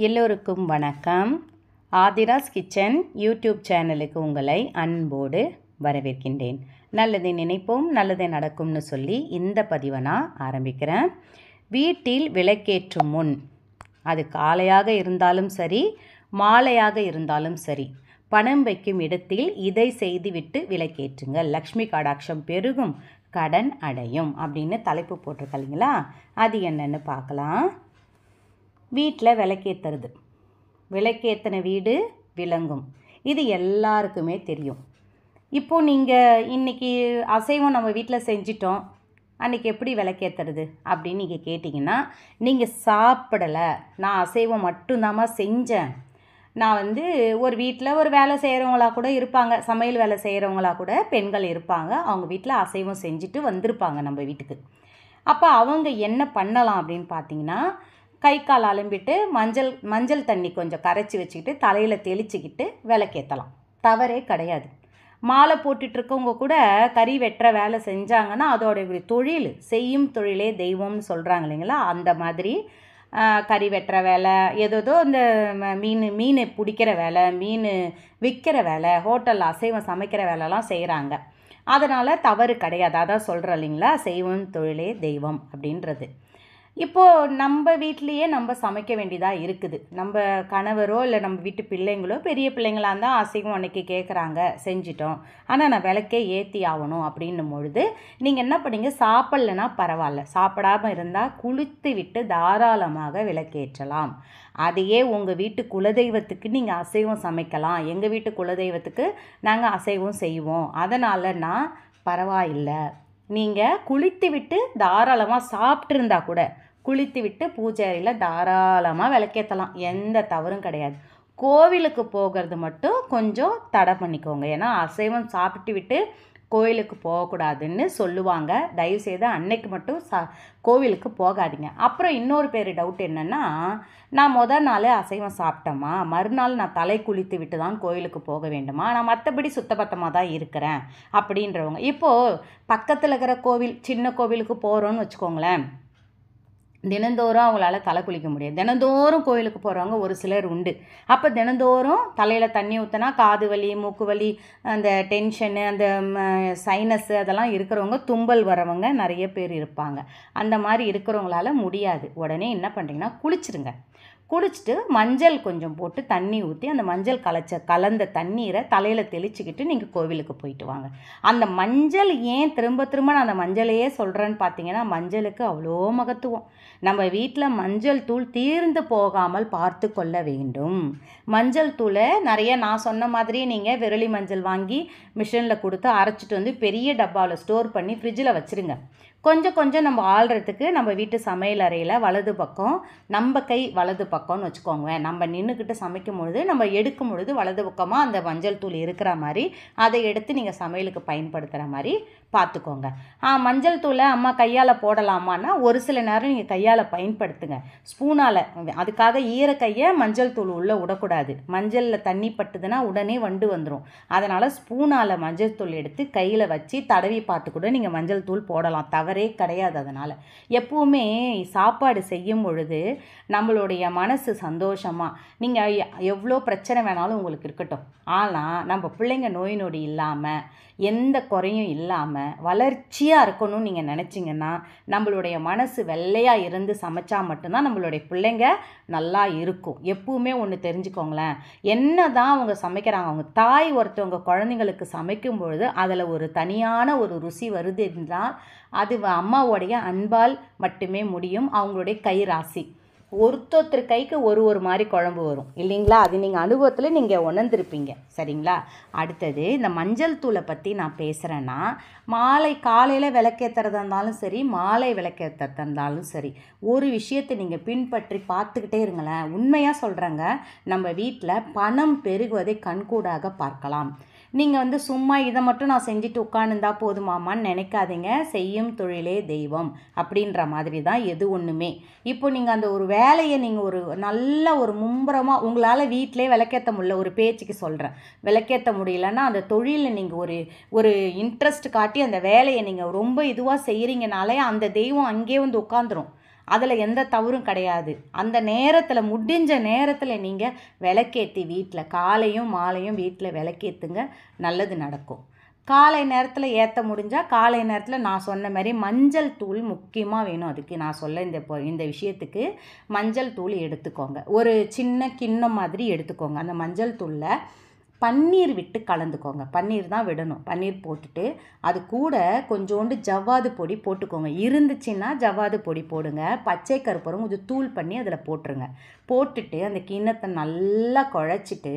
எல்லோருக்கும் வணக்கம். Aadhira's kitchen YouTube சேனலுக்கு உங்களை அன்போடு வரவேற்கின்றேன். நல்லதை நினைப்போம், நல்லதை நடக்கும்னு சொல்லி இந்த பதிவை நான் ஆரம்பிக்கிறேன். வீட்டில் விளக்கேற்றும் முன், அது காலையாக இருந்தாலும் சரி, மாலையாக இருந்தாலும் சரி, பணம் வைக்கும் இடத்தில் இதை செய்துவிட்டு விளக்கேற்றுங்கள். லக்ஷ்மி கடாட்சம் பெருகும், கடன் அடையும் அப்படின்னு தலைப்பு போட்டிருக்கீங்களா? அது என்னன்னு பார்க்கலாம். வீட்டில் விளக்கேற்றுறது, விளக்கேற்றின வீடு விளங்கும். இது எல்லாருக்குமே தெரியும். இப்போது நீங்கள் இன்றைக்கி அசைவம் நம்ம வீட்டில் செஞ்சிட்டோம், அன்றைக்கி எப்படி விளக்கேற்றுறது அப்படின்னு நீங்கள் கேட்டிங்கன்னா, நீங்கள் சாப்பிடலை, நான் அசைவம் மட்டும்தாம்மா செஞ்சேன், நான் ஒரு வீட்டில் ஒரு வேலை செய்கிறவங்களா கூட இருப்பாங்க, சமையல் வேலை செய்கிறவங்களா கூட பெண்கள் இருப்பாங்க, அவங்க வீட்டில் அசைவம் செஞ்சுட்டு வந்திருப்பாங்க நம்ம வீட்டுக்கு. அப்போ அவங்க என்ன பண்ணலாம் அப்படின்னு பார்த்தீங்கன்னா, கை கால் அலம்பிட்டு மஞ்சள் தண்ணி கொஞ்சம் கரைச்சி வச்சுக்கிட்டு தலையில் தெளிச்சிக்கிட்டு விளக்கேற்றலாம், தவறே கிடையாது. மாலை போட்டுட்ருக்கவங்க கூட கறி வெட்டுற வேலை செஞ்சாங்கன்னா அதோடைய தொழில், செய்யும் தொழிலே தெய்வம்னு சொல்கிறாங்க இல்லைங்களா? அந்த மாதிரி கறி வெட்டுற வேலை, ஏதோ இந்த மீன் பிடிக்கிற வேலை, மீன் விற்கிற வேலை, ஹோட்டலில் அசைவம் சமைக்கிற வேலைலாம் செய்கிறாங்க. அதனால் தவறு கிடையாது. அதான் சொல்கிறோம் இல்லைங்களா, செய்யும் தொழிலே தெய்வம் அப்படின்றது. இப்போது நம்ம வீட்லேயே நம்ம சமைக்க வேண்டியதாக இருக்குது. நம்ம கணவரோ இல்லை நம்ம வீட்டு பிள்ளைங்களோ, பெரிய பிள்ளைங்களாக இருந்தால் அசைவம் அன்றைக்கி கேட்குறாங்க, செஞ்சிட்டோம், ஆனால் நான் விளக்கே ஏற்றி ஆகணும் அப்படின்னும் பொழுது நீங்கள் என்ன பண்ணீங்க, சாப்பிட்லனா பரவாயில்ல, சாப்பிடாமல் இருந்தால் குளித்து விட்டு தாராளமாக விளக்கேற்றலாம். அதையே உங்கள் வீட்டு குலதெய்வத்துக்கு நீங்கள் அசைவம் சமைக்கலாம். எங்கள் வீட்டு குலதெய்வத்துக்கு நாங்கள் அசைவம் செய்வோம், அதனால் நான் பரவாயில்லை, நீங்கள் குளித்து விட்டு தாராளமாக சாப்பிட்ருந்தா கூட குளித்து விட்டு பூஜை அறையில் தாராளமாக விளக்கேற்றலாம், எந்த தவறும் கிடையாது. கோவிலுக்கு போகிறது மட்டும் கொஞ்சம் தடை பண்ணிக்கோங்க. ஏன்னா அசைவம் சாப்பிட்டு விட்டு கோவிலுக்கு போகக்கூடாதுன்னு சொல்லுவாங்க. தயவுசெய்து அன்னைக்கு மட்டும் கோவிலுக்கு போகாதீங்க. அப்புறம் இன்னொரு டவுட் என்னென்னா, நான் முதல் நாள் அசைவம் சாப்பிட்டேம்மா, மறுநாள் நான் தலை குளித்து விட்டு தான் கோவிலுக்கு போக வேண்டுமா, நான் மற்றபடி சுத்தபத்தமாக தான் இருக்கிறேன் அப்படின்றவங்க. இப்போது பக்கத்தில் இருக்கிற கோவில், சின்ன கோவிலுக்கு போகிறோன்னு வச்சுக்கோங்களேன், தினந்தோறும் அவங்களால தலை குளிக்க முடியாது. தினந்தோறும் கோயிலுக்கு போகிறவங்க ஒரு சிலர் உண்டு. அப்போ தினந்தோறும் தலையில் தண்ணி ஊற்றினா காது வலி, மூக்கு வலி, அந்த டென்ஷனு, அந்த சைனஸ்ஸு அதெல்லாம் இருக்கிறவங்க, தும்பல் வரவங்க நிறைய பேர் இருப்பாங்க. அந்த மாதிரி இருக்கிறவங்களால முடியாது. உடனே என்ன பண்ணுறீங்கன்னா, குளிச்சுருங்க. குளிச்சுட்டு மஞ்சள் கொஞ்சம் போட்டு தண்ணி ஊற்றி அந்த மஞ்சள் கலந்த தண்ணீரை தலையில் தெளிச்சுக்கிட்டு நீங்கள் கோவிலுக்கு போயிட்டு வாங்க. அந்த மஞ்சள் ஏன் திரும்ப நான் அந்த மஞ்சளையே சொல்கிறேன்னு பார்த்தீங்கன்னா, மஞ்சளுக்கு அவ்வளோ மகத்துவம். நம்ம வீட்டில் மஞ்சள் தூள் தீர்ந்து போகாமல் பார்த்து கொள்ள வேண்டும். மஞ்சள் தூளை நிறைய நான் சொன்ன மாதிரி நீங்கள் விரலி மஞ்சள் வாங்கி மிஷினில் கொடுத்து அரைச்சிட்டு பெரிய டப்பாவில் ஸ்டோர் பண்ணி ஃப்ரிட்ஜில் வச்சுருங்க. கொஞ்சம் நம்ம ஆள்றதுக்கு நம்ம வீட்டு சமையல் அறையில் வலது பக்கம், நம்ம கை வலது பக்கம்னு வச்சுக்கோங்க. நம்ம நின்றுக்கிட்டு சமைக்கும் பொழுது, நம்ம எடுக்கும் பொழுது வலது பக்கமாக அந்த மஞ்சள் தூள் இருக்கிற மாதிரி அதை எடுத்து நீங்கள் சமையலுக்கு பயன்படுத்துகிற மாதிரி பார்த்துக்கோங்க. மஞ்சள் தூளை அம்மா கையால் போடலாமான்னா ஒரு சில நேரம் நீங்கள் கையால் பயன்படுத்துங்க, ஸ்பூனால். அதுக்காக ஈர கையை மஞ்சள் தூள் உள்ளே விடக்கூடாது. மஞ்சளில் தண்ணி பட்டுதுன்னா உடனே வண்டு வந்துடும். அதனால் ஸ்பூனால் மஞ்சள் தூள் எடுத்து கையில் வச்சு தடவி பார்த்து கூட நீங்கள் மஞ்சள் தூள் போடலாம், தவறே கிடையாது. அதனால் எப்பவுமே சாப்பாடு செய்யும் பொழுது நம்மளுடைய மனசு சந்தோஷமாக, நீங்கள் எவ்வளோ பிரச்சனை வேணாலும் உங்களுக்கு இருக்கட்டும், ஆனால் நம்ம பிள்ளைங்க நோய் நொடி இல்லாமல், எந்த குறையும் இல்லாமல் வளர்ச்சியாக இருக்கணும்னு நீங்கள் நினச்சிங்கன்னா, நம்மளுடைய மனசு வெள்ளையாக இருந்து சமைச்சா மட்டும்தான் நம்மளுடைய பிள்ளைங்க நல்லா இருக்கும். எப்பவுமே ஒன்று தெரிஞ்சுக்கோங்களேன், என்ன தான் அவங்க சமைக்கிறாங்க, அவங்க தாய் ஒருத்தவங்க குழந்தைங்களுக்கு சமைக்கும் பொழுது அதில் ஒரு தனியான ஒரு ருசி வருது என்றால் அது அம்மாவோடைய அன்பால் மட்டுமே முடியும். அவங்களுடைய கை ராசி, ஒருத்தொருத்தர் கைக்கு ஒரு மாதிரி குழம்பு வரும் இல்லைங்களா? அது நீங்கள் அனுபவத்தில் நீங்கள் உணர்ந்திருப்பீங்க, சரிங்களா? அடுத்தது இந்த மஞ்சள் தூளை பற்றி நான் பேசுகிறேன்னா, காலையில் விளக்கேற்றுறதா இருந்தாலும் சரி, மாலை விளக்கேற்றுறதா இருந்தாலும் சரி, ஒரு விஷயத்தை நீங்கள் பின்பற்றி பார்த்துக்கிட்டே இருங்களேன். உண்மையாக சொல்கிறேங்க, நம்ம வீட்டில் பணம் பெருகுவதை கண்கூடாக பார்க்கலாம். நீங்கள் சும்மா இதை மட்டும் நான் செஞ்சுட்டு உட்காந்துருந்தா போதுமாமான்னு நினைக்காதீங்க. செய்யும் தொழிலே தெய்வம் அப்படின்ற மாதிரி தான் எது ஒன்றுமே. இப்போ நீங்கள் அந்த ஒரு வேலையை நீங்கள் ஒரு நல்ல ஒரு மும்பரமாக உங்களால் வீட்டிலே விளக்கேற்ற முடியல, ஒரு பேச்சுக்கு சொல்கிறேன், விளக்கேற்ற முடியலன்னா அந்த தொழிலில் நீங்கள் ஒரு இன்ட்ரெஸ்ட் காட்டி அந்த வேலையை நீங்கள் ரொம்ப இதுவாக செய்கிறீங்கனாலே அந்த தெய்வம் அங்கேயே உட்காந்துரும். அதில் எந்த தவறும் கிடையாது. அந்த நேரத்தில் முடிஞ்ச நேரத்தில் நீங்கள் விளக்கேற்றி வீட்டில் காலையும் மாலையும் வீட்டில் விளக்கேற்றுங்க, நல்லது நடக்கும். காலை நேரத்தில் ஏற்ற முடிஞ்சால் காலை நேரத்தில் நான் சொன்ன மாதிரி மஞ்சள் தூள் முக்கியமாக வேணும். அதுக்கு நான் சொல்ல இந்த விஷயத்துக்கு மஞ்சள் தூள் எடுத்துக்கோங்க. ஒரு சின்ன கிண்ணம் மாதிரி எடுத்துக்கோங்க. அந்த மஞ்சள் தூளில் பன்னீர் விட்டு கலந்துக்கோங்க. பன்னீர் தான் விடணும். பன்னீர் போட்டுட்டு அது கூட கொஞ்சோண்டு ஜவ்வாது பொடி போட்டுக்கோங்க. இருந்துச்சுன்னா ஜவ்வாது பொடி போடுங்க. பச்சை கற்பூரம் கொஞ்சம் தூள் பண்ணி அதில் போட்டுருங்க. போட்டுட்டு அந்த கிண்ணத்தை நல்லா குழச்சிட்டு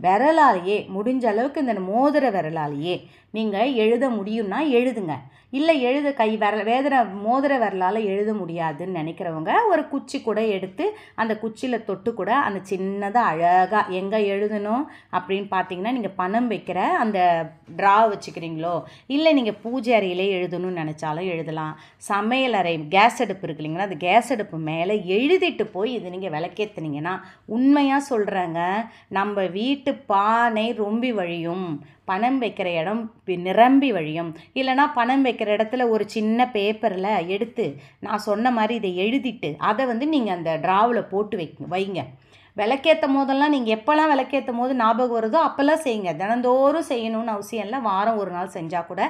விரலாலேயே முடிஞ்ச அளவுக்கு இந்த மோதிர விரலாலேயே நீங்கள் எழுத முடியும்னா எழுதுங்க. இல்லை கை மோதிர விரலால் எழுத முடியாதுன்னு நினைக்கிறவங்க ஒரு குச்சி கூட எடுத்து அந்த குச்சியில் தொட்டு கூட அந்த சின்னதாக அழகாக எங்கே எழுதணும் அப்படின்னு பார்த்தீங்கன்னா, நீங்கள் பணம் வைக்கிற அந்த ட்ரா வச்சுக்கிறீங்களோ, இல்லை நீங்கள் பூஜை அறையிலே எழுதணும்னு நினச்சாலும் எழுதலாம். சமையல் அறை கேஸ் அடுப்பு இருக்கு இல்லைங்களா, அந்த கேஸ் அடுப்பு மேலே எழுதிட்டு போய் இது நீங்கள் விளக்கேற்றுனீங்கன்னா, உண்மையாக சொல்கிறேங்க, நம்ம வீட்டு பானை ரொம்பி வழியும், பணம் வைக்கிற இடம் நிரம்பி வழியும். இல்லைனா பணம் வைக்கிற இடத்துல ஒரு சின்ன பேப்பரில் எடுத்து நான் சொன்ன மாதிரி இதை எழுதிட்டு அதை நீங்கள் அந்த ட்ராவில் போட்டு வைங்க. விளக்கேற்றும் போதெல்லாம் நீங்கள் எப்போல்லாம் விளக்கேற்றும் போது ஞாபகம் வருதோ அப்போல்லாம் செய்யுங்க. தினந்தோறும் செய்யணும்னு அவசியம் இல்லை. வாரம் ஒரு நாள் செஞ்சால் கூட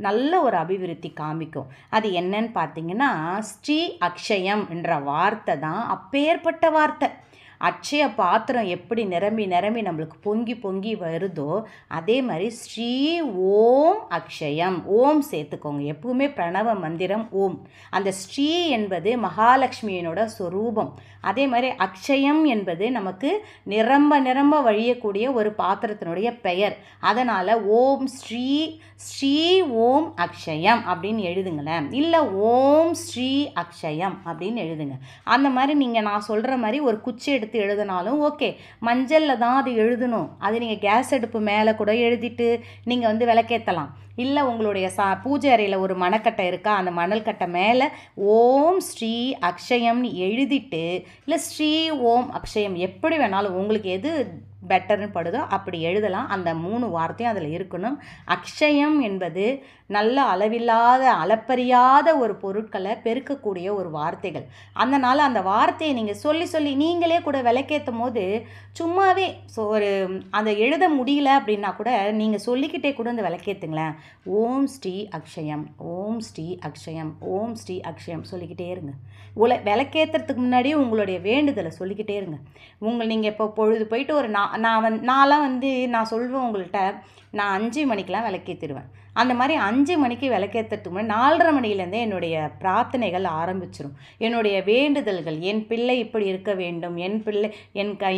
நல்ல ஒரு அபிவிருத்தி காமிக்கும். அது என்னன்னு பார்த்தீங்கன்னா, ஸ்ரீ அக்ஷயம் என்ற வார்த்தை தான் அப்பேற்பட்ட வார்த்தை. அட்சய பாத்திரம் எப்படி நிரம்பி நம்மளுக்கு பொங்கி வருதோ அதே மாதிரி ஸ்ரீ ஓம் அக்ஷயம், ஓம் சேர்த்துக்கோங்க. எப்பவுமே பிரணவ மந்திரம் ஓம். அந்த ஸ்ரீ என்பது மகாலட்சுமியினோட ஸ்வரூபம். அதே மாதிரி அக்ஷயம் என்பது நமக்கு நிரம்ப வழியக்கூடிய ஒரு பாத்திரத்தினுடைய பெயர். அதனால் ஓம் ஸ்ரீ ஓம் அக்ஷயம் அப்படின்னு எழுதுங்களேன். இல்லை ஓம் ஸ்ரீ அக்ஷயம் அப்படின்னு எழுதுங்க. அந்த மாதிரி நீங்கள் நான் சொல்கிற மாதிரி ஒரு குச்சி எடுத்து எழுதினாலும் ஓகே. மஞ்சளில் தான் அது எழுதணும். அது நீங்கள் கேஸ் அடுப்பு மேலே கூட எழுதிட்டு நீங்கள் விளக்கேற்றலாம். இல்லை உங்களுடைய பூஜை அறையில் ஒரு மணக்கட்டை இருக்கா, அந்த மணல் கட்டை மேலே ஓம் ஸ்ரீ அக்ஷயம்னு எழுதிட்டு, இல்லை ஸ்ரீ ஓம் அக்ஷயம் எப்படி வேணாலும் உங்களுக்கு எது பெட்டர்னு படுதோ அப்படி எழுதலாம். அந்த 3 வார்த்தையும் அதில் இருக்கணும். அக்ஷயம் என்பது நல்ல அளப்பறியாத ஒரு பொருட்களை பெருக்கக்கூடிய ஒரு வார்த்தைகள். அதனால் அந்த வார்த்தையை நீங்கள் சொல்லி நீங்களே கூட விளக்கேற்றும் போது சும்மாவே ஒரு அந்த எழுத முடியல அப்படின்னா கூட நீங்கள் சொல்லிக்கிட்டே கூட அந்த விளக்கேற்றுங்களேன். ஓம் ஸ்ரீ அக்ஷயம், ஓம் ஸ்ரீ அக்ஷயம், ஓம் ஸ்ரீ அக்ஷயம் சொல்லிக்கிட்டே இருங்க. விளக்கேற்றுறதுக்கு முன்னாடியே உங்களுடைய வேண்டுதலை சொல்லிக்கிட்டே இருங்க. நீங்கள் இப்போ பொழுது போயிட்டு ஒரு நான்லாம் நான் சொல்வேன் உங்கள்கிட்ட, நான் 5 மணிக்கெலாம் விளக்கேற்றிடுவேன். அந்த மாதிரி 5 மணிக்கு விளக்கேற்றுறதுக்கு முன்னாடி 4:30 மணிலேருந்தே என்னுடைய பிரார்த்தனைகள் ஆரம்பிச்சிடும். என்னுடைய வேண்டுதல்கள், என் பிள்ளை இப்படி இருக்க வேண்டும்,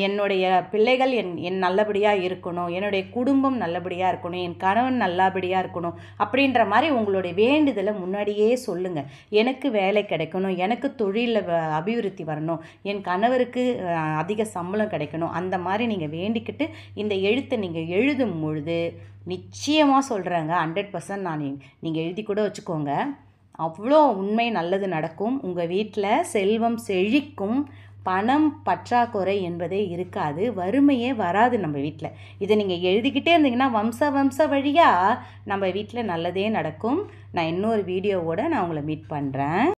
என்னுடைய பிள்ளைகள் என் நல்லபடியாக இருக்கணும், என்னுடைய குடும்பம் நல்லபடியாக இருக்கணும், என் கணவன் நல்லபடியாக இருக்கணும் அப்படின்ற மாதிரி உங்களுடைய வேண்டுதலை முன்னாடியே சொல்லுங்கள். எனக்கு வேலை கிடைக்கணும், எனக்கு தொழிலில் அபிவிருத்தி வரணும், என் கணவருக்கு அதிக சம்பளம் கிடைக்கணும், அந்த மாதிரி நீங்கள் வேண்டிக்கிட்டு இந்த எழுத்தை நீங்கள் எழுதும் பொழுது நிச்சயமாக சொல்கிறேங்க, 100% நீங்கள் எழுதி கூட வச்சுக்கோங்க, அவ்வளோ உண்மை நல்லது நடக்கும். உங்கள் வீட்டில் செல்வம் செழிக்கும், பணம் பற்றாக்குறை என்பதே இருக்காது, வறுமையே வராது நம்ம வீட்டில். இதை நீங்கள் எழுதிக்கிட்டே இருந்தீங்கன்னா வம்ச வழியாக நம்ம வீட்டில் நல்லதே நடக்கும். நான் இன்னொரு வீடியோவோடு நான் உங்களை மீட் பண்ணுறேன்.